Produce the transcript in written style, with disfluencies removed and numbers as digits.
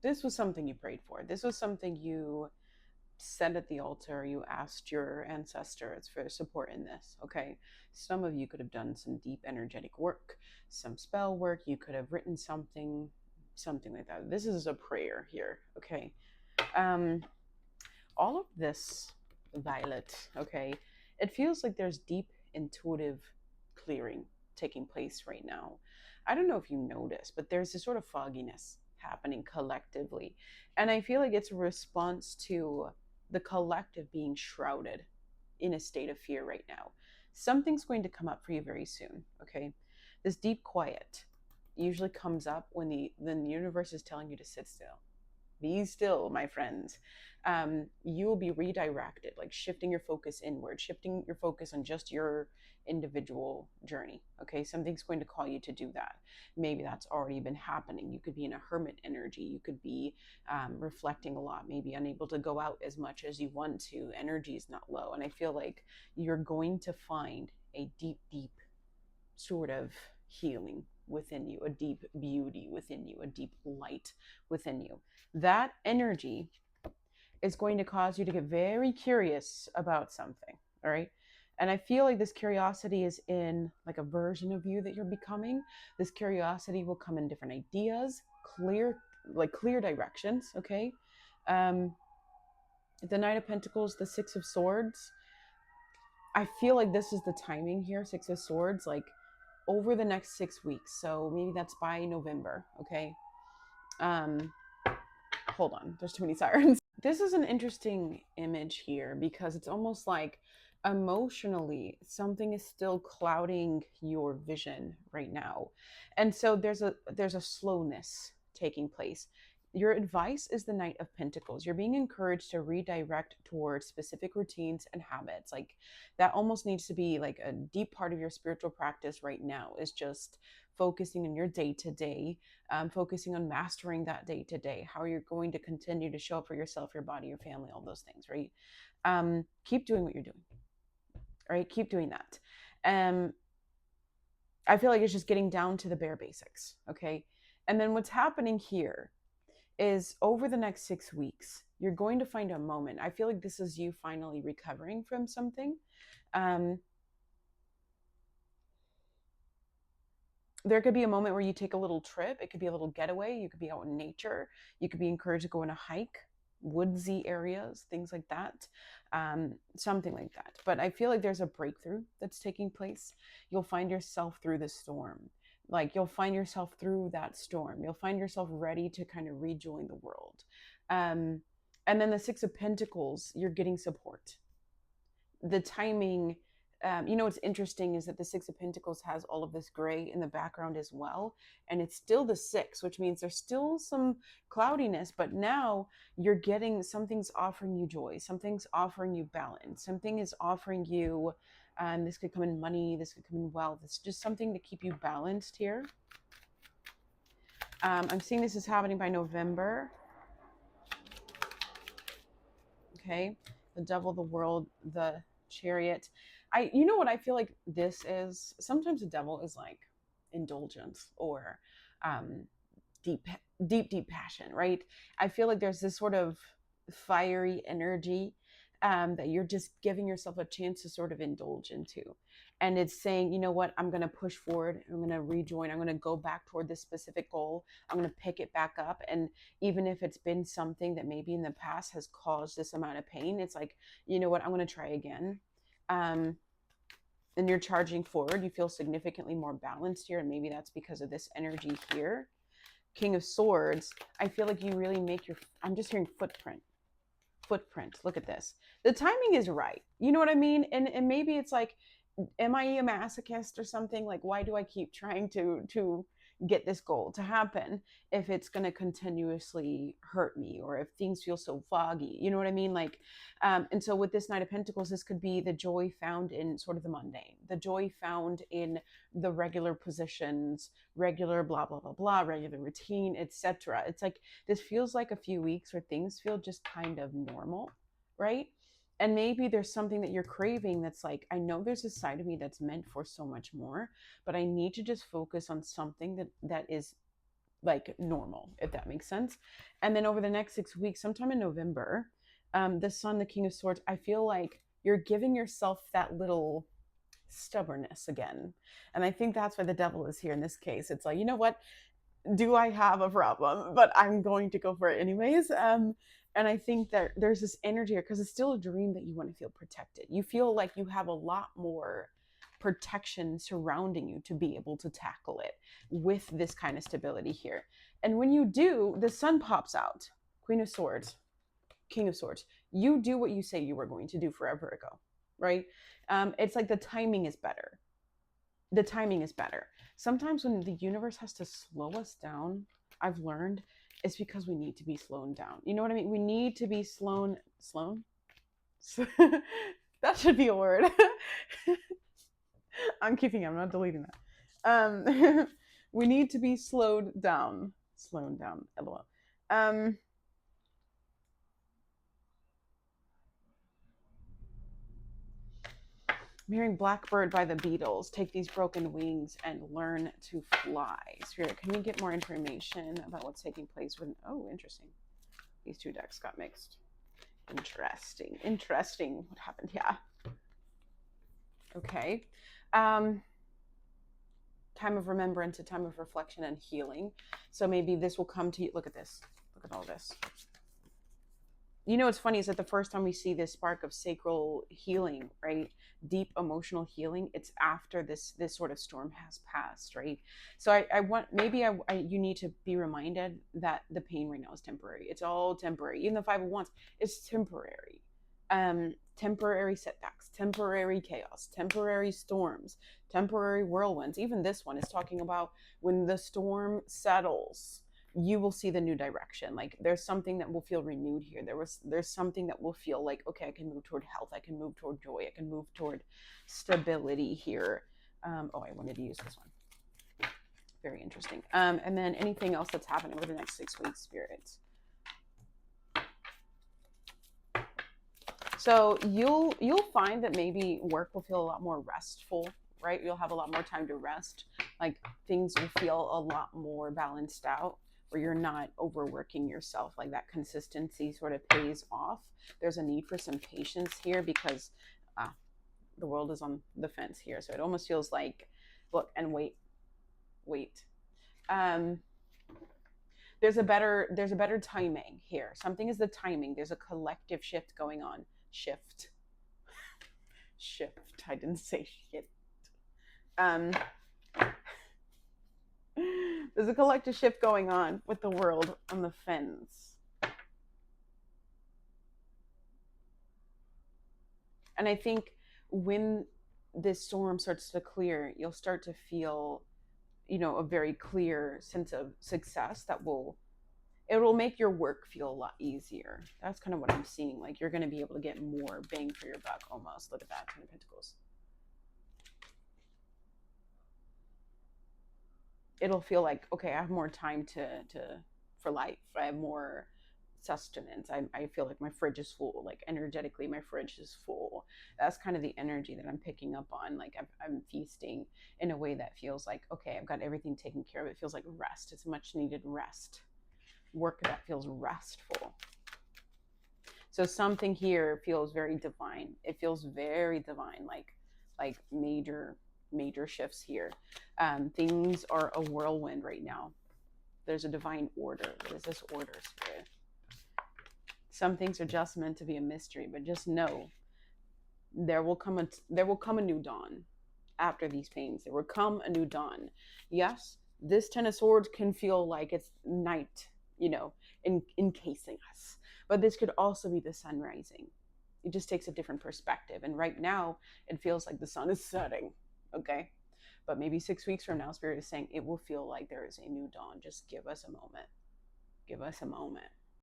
This was something you prayed for. This was something you said at the altar. You asked your ancestors for support in this. Okay. Some of you could have done some deep energetic work, some spell work. You could have written something, something like that. This is a prayer here. Okay. Um, all of this, Violet, okay, it feels like there's deep intuitive clearing taking place right now. I don't know if you notice, but there's this sort of fogginess happening collectively. And I feel like it's a response to the collective being shrouded in a state of fear right now. Something's going to come up for you very soon, okay? This deep quiet usually comes up when the universe is telling you to sit still. Be still, my friends. You will be redirected, like shifting your focus inward, shifting your focus on just your individual journey. Okay, something's going to call you to do that. Maybe that's already been happening. You could be in a hermit energy. You could be reflecting a lot, maybe unable to go out as much as you want to. Energy is not low. And I feel like you're going to find a deep, deep sort of healing within you, a deep beauty within you, a deep light within you. That energy is going to cause you to get very curious about something. All right. And I feel like this curiosity is in like a version of you that you're becoming. This curiosity will come in different ideas, clear directions. Okay. Um, the Knight of Pentacles, the Six of Swords. I feel like this is the timing here, Six of Swords, like over the next 6 weeks. So maybe that's by November. Okay. Um, hold on. There's too many sirens. This is an interesting image here because it's almost like emotionally something is still clouding your vision right now. And so there's a slowness taking place. Your advice is the Knight of Pentacles. You're being encouraged to redirect towards specific routines and habits. Like that almost needs to be like a deep part of your spiritual practice right now, is just focusing on your day to day, focusing on mastering that day to day, how you're going to continue to show up for yourself, your body, your family, all those things, right? Keep doing what you're doing, right? Keep doing that. Um, I feel like it's just getting down to the bare basics, okay? And then what's happening here is over the next 6 weeks, you're going to find a moment. I feel like this is you finally recovering from something. Um, there could be a moment where you take a little trip. It could be a little getaway. You could be out in nature. You could be encouraged to go on a hike, woodsy areas, things like that, something like that. But I feel like there's a breakthrough that's taking place. You'll find yourself through the storm. Like you'll find yourself through that storm. You'll find yourself ready to kind of rejoin the world. Um, and then the Six of Pentacles, you're getting support. The timing, what's interesting is that the Six of Pentacles has all of this gray in the background as well, and it's still the six, which means there's still some cloudiness, but now you're getting, something's offering you joy, something's offering you balance, something is offering you, this could come in money, this could come in wealth, it's just something to keep you balanced here. I'm seeing this is happening by November. Okay, the Devil, the World, the Chariot. You know what I feel like this is? Sometimes the devil is like indulgence or um, deep, deep, deep passion, right? I feel like there's this sort of fiery energy that you're just giving yourself a chance to sort of indulge into. And it's saying, you know what, I'm going to push forward. I'm going to rejoin. I'm going to go back toward this specific goal. I'm going to pick it back up. And even if it's been something that maybe in the past has caused this amount of pain, it's like, you know what, I'm going to try again. And you're charging forward. You feel significantly more balanced here. And maybe that's because of this energy here. King of Swords, I feel like you really make your, I'm just hearing footprint. Look at this. The timing is right. You know what I mean? And maybe it's like, am I a masochist or something? Like, why do I keep trying to get this goal to happen if it's going to continuously hurt me, or if things feel so foggy? You know what I mean? Like, and so with this Knight of Pentacles, this could be the joy found in sort of the mundane, the joy found in the regular positions, regular blah blah blah blah, regular routine, etc. It's like this feels like a few weeks where things feel just kind of normal, right? And maybe there's something that you're craving that's like, I know there's a side of me that's meant for so much more, but I need to just focus on something that is like normal, if that makes sense. And then over the next 6 weeks, sometime in November, the Sun, the King of Swords, I feel like you're giving yourself that little stubbornness again. And I think that's why the devil is here in this case. It's like, you know what? Do I have a problem? But I'm going to go for it anyways. And I think that there's this energy here because it's still a dream that you want to feel protected. You feel like you have a lot more protection surrounding you to be able to tackle it with this kind of stability here. And when you do, the Sun pops out, Queen of Swords, King of Swords. You do what you say you were going to do forever ago, right? It's like the timing is better. The timing is better. Sometimes when the universe has to slow us down, I've learned it's because we need to be slowed down. You know what I mean? We need to be slown. That should be a word. I'm keeping it. I'm not deleting that. We need to be slowed down. Slowed down. LOL. I'm hearing Blackbird by the Beatles. Take these broken wings and learn to fly. Spirit, can we get more information about what's taking place when... Oh, interesting. These two decks got mixed. Interesting. Interesting what happened here. Okay. Time of remembrance, a time of reflection and healing. So maybe this will come to you. Look at this. Look at all this. You know what's funny is that the first time we see this spark of sacral healing, right, deep emotional healing, it's after this sort of storm has passed, right? So I want, maybe you need to be reminded that the pain right now is temporary. It's all temporary. Even the Five of Wands is temporary. Temporary setbacks, temporary chaos, temporary storms, temporary whirlwinds. Even this one is talking about when the storm settles, you will see the new direction. Like there's something that will feel renewed here. There's something that will feel like, okay, I can move toward health. I can move toward joy. I can move toward stability here. Oh, I wanted to use this one. Very interesting. And then anything else that's happening over the next 6 weeks, spirits. So you'll find that maybe work will feel a lot more restful, right? You'll have a lot more time to rest. Like things will feel a lot more balanced out, where you're not overworking yourself. Like that consistency sort of pays off. There's a need for some patience here because the world is on the fence here. So it almost feels like, look and wait. There's a better timing here. Something is the timing. There's a collective shift going on. Shift. I didn't say shit. There's a collective shift going on with the world on the fence. And I think when this storm starts to clear, you'll start to feel, a very clear sense of success that will make your work feel a lot easier. That's kind of what I'm seeing. Like you're going to be able to get more bang for your buck almost. Look at that, Ten of Pentacles. It'll feel like, okay, I have more time for life. I have more sustenance. I feel like my fridge is full. Like energetically, my fridge is full. That's kind of the energy that I'm picking up on. Like I'm feasting in a way that feels like, okay, I've got everything taken care of. It feels like rest. It's much needed rest. Work that feels restful. So something here feels very divine. It feels very divine, like major shifts here. Things are a whirlwind right now. There's a divine order. What is this order, Spirit? Some things are just meant to be a mystery, but just know there will come a new dawn after these pains. There will come a new dawn. Yes, this Ten of Swords can feel like it's night, encasing us. But this could also be the sun rising. It just takes a different perspective. And right now, it feels like the sun is setting. Okay? But maybe 6 weeks from now, Spirit is saying it will feel like there is a new dawn. Just give us a moment. Give us a moment.